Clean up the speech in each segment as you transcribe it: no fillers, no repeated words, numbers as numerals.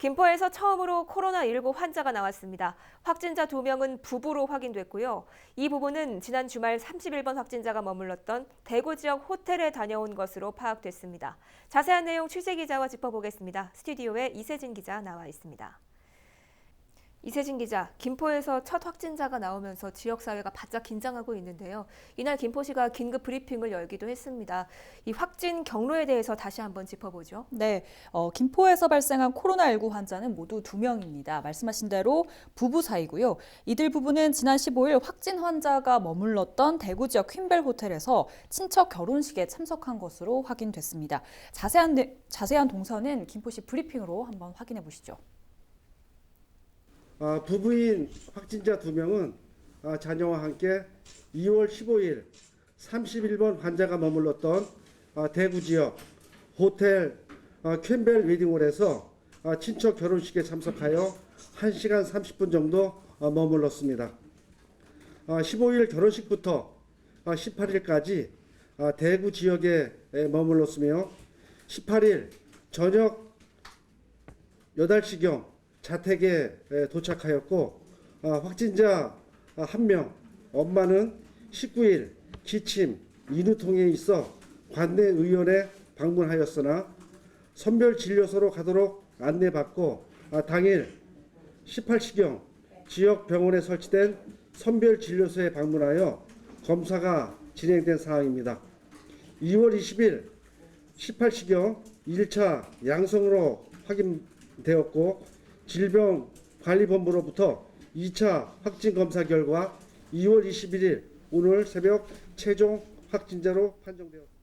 김포에서 처음으로 코로나19 환자가 나왔습니다. 확진자 2명은 부부로 확인됐고요. 이 부부는 지난 주말 31번 확진자가 머물렀던 대구 지역 호텔에 다녀온 것으로 파악됐습니다. 자세한 내용 취재기자와 짚어보겠습니다. 스튜디오에 이세진 기자 나와 있습니다. 이세진 기자, 김포에서 첫 확진자가 나오면서 지역사회가 바짝 긴장하고 있는데요. 이날 김포시가 긴급 브리핑을 열기도 했습니다. 이 확진 경로에 대해서 다시 한번 짚어보죠. 네, 김포에서 발생한 코로나19 환자는 모두 2명입니다. 말씀하신 대로 부부 사이고요. 이들 부부는 지난 15일 확진 환자가 머물렀던 대구 지역 퀸벨 호텔에서 친척 결혼식에 참석한 것으로 확인됐습니다. 자세한 동선은 김포시 브리핑으로 한번 확인해 보시죠. 부부인 확진자 2명은 자녀와 함께 2월 15일 31번 환자가 머물렀던 대구 지역 호텔 퀸벨 웨딩홀에서 친척 결혼식에 참석하여 1시간 30분 정도 머물렀습니다. 15일 결혼식부터 18일까지 대구 지역에 머물렀으며 18일 저녁 8시경 자택에 도착하였고 확진자 1명, 엄마는 19일 기침, 인후통에 있어 관내 의원에 방문하였으나 선별진료소로 가도록 안내받고 당일 18시경 지역 병원에 설치된 선별진료소에 방문하여 검사가 진행된 사항입니다. 2월 20일 18시경 1차 양성으로 확인되었고 질병관리본부로부터 2차 확진 검사 결과 2월 21일 오늘 새벽 최종 확진자로 판정되었습니다.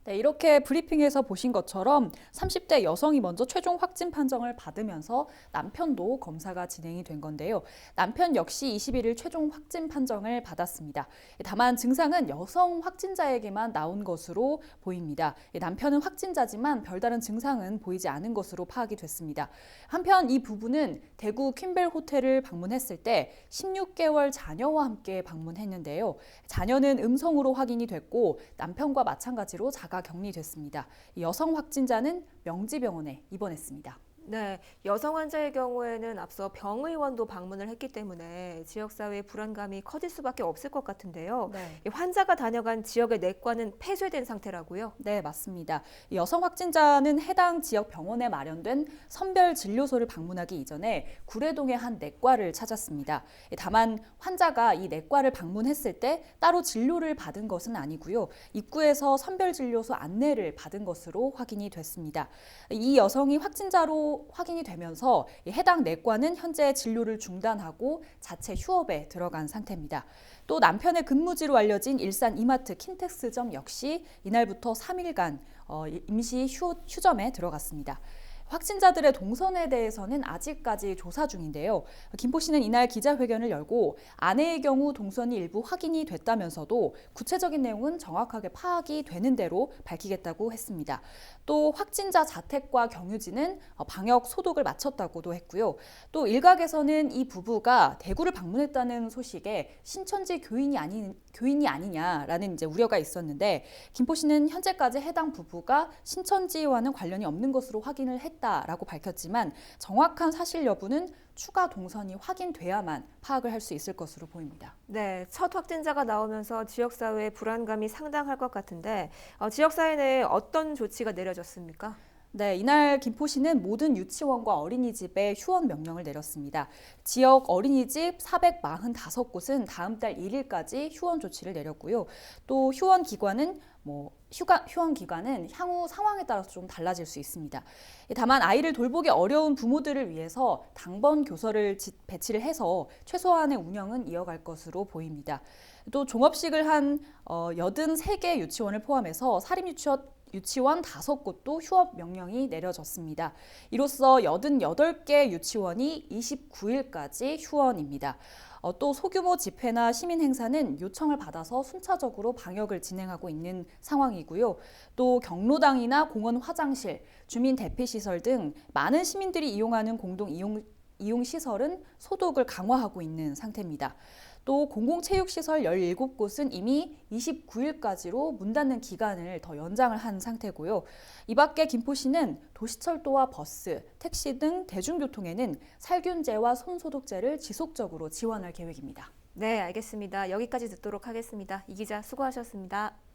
네, 이렇게 브리핑에서 보신 것처럼 30대 여성이 먼저 최종 확진 판정을 받으면서 남편도 검사가 진행이 된 건데요. 남편 역시 21일 최종 확진 판정을 받았습니다. 다만 증상은 여성 확진자에게만 나온 것으로 보입니다. 남편은 확진자지만 별다른 증상은 보이지 않은 것으로 파악이 됐습니다. 한편 이 부부는 대구 퀸벨 호텔을 방문했을 때 16개월 자녀와 함께 방문했는데요. 자녀는 음성으로 확인이 됐고 남편과 마찬가지로 자가 격리됐습니다. 여성 확진자는 명지병원에 입원했습니다. 네, 여성 환자의 경우에는 앞서 병의원도 방문을 했기 때문에 지역사회의 불안감이 커질 수밖에 없을 것 같은데요. 네. 이 환자가 다녀간 지역의 내과는 폐쇄된 상태라고요? 네, 맞습니다. 여성 확진자는 해당 지역 병원에 마련된 선별진료소를 방문하기 이전에 구례동의 한 내과를 찾았습니다. 다만 환자가 이 내과를 방문했을 때 따로 진료를 받은 것은 아니고요. 입구에서 선별진료소 안내를 받은 것으로 확인이 됐습니다. 이 여성이 확진자로 확인이 되면서 해당 내과는 현재 진료를 중단하고 자체 휴업에 들어간 상태입니다. 또 남편의 근무지로 알려진 일산 이마트 킨텍스점 역시 이날부터 3일간 임시 휴점에 들어갔습니다. 확진자들의 동선에 대해서는 아직까지 조사 중인데요. 김포시는 이날 기자회견을 열고 아내의 경우 동선이 일부 확인이 됐다면서도 구체적인 내용은 정확하게 파악이 되는 대로 밝히겠다고 했습니다. 또 확진자 자택과 경유지는 방역 소독을 마쳤다고도 했고요. 또 일각에서는 이 부부가 대구를 방문했다는 소식에 신천지 교인이 아니냐라는 이제 우려가 있었는데 김포시는 현재까지 해당 부부가 신천지와는 관련이 없는 것으로 확인을 했다라고 밝혔지만 정확한 사실 여부는 추가 동선이 확인돼야만 파악을 할 수 있을 것으로 보입니다. 네, 첫 확진자가 나오면서 지역사회의 불안감이 상당할 것 같은데 지역사회 내에 어떤 조치가 내려졌습니까? 네, 이날 김포시는 모든 유치원과 어린이집에 휴원 명령을 내렸습니다. 지역 어린이집 445곳은 다음 달 1일까지 휴원 조치를 내렸고요. 또 휴원 기간은 향후 상황에 따라서 좀 달라질 수 있습니다. 다만 아이를 돌보기 어려운 부모들을 위해서 당번 교서를 배치를 해서 최소한의 운영은 이어갈 것으로 보입니다. 또 종업식을 한 83개 유치원을 포함해서 유치원 5곳도 휴업 명령이 내려졌습니다. 이로써 88개 유치원이 29일까지 휴원입니다. 또 소규모 집회나 시민 행사는 요청을 받아서 순차적으로 방역을 진행하고 있는 상황이고요. 또 경로당이나 공원 화장실, 주민 대피시설 등 많은 시민들이 이용하는 공동 이용 시설은 소독을 강화하고 있는 상태입니다. 또 공공체육시설 17곳은 이미 29일까지로 문 닫는 기간을 더 연장을 한 상태고요. 이 밖에 김포시는 도시철도와 버스, 택시 등 대중교통에는 살균제와 손소독제를 지속적으로 지원할 계획입니다. 네, 알겠습니다. 여기까지 듣도록 하겠습니다. 이 기자 수고하셨습니다.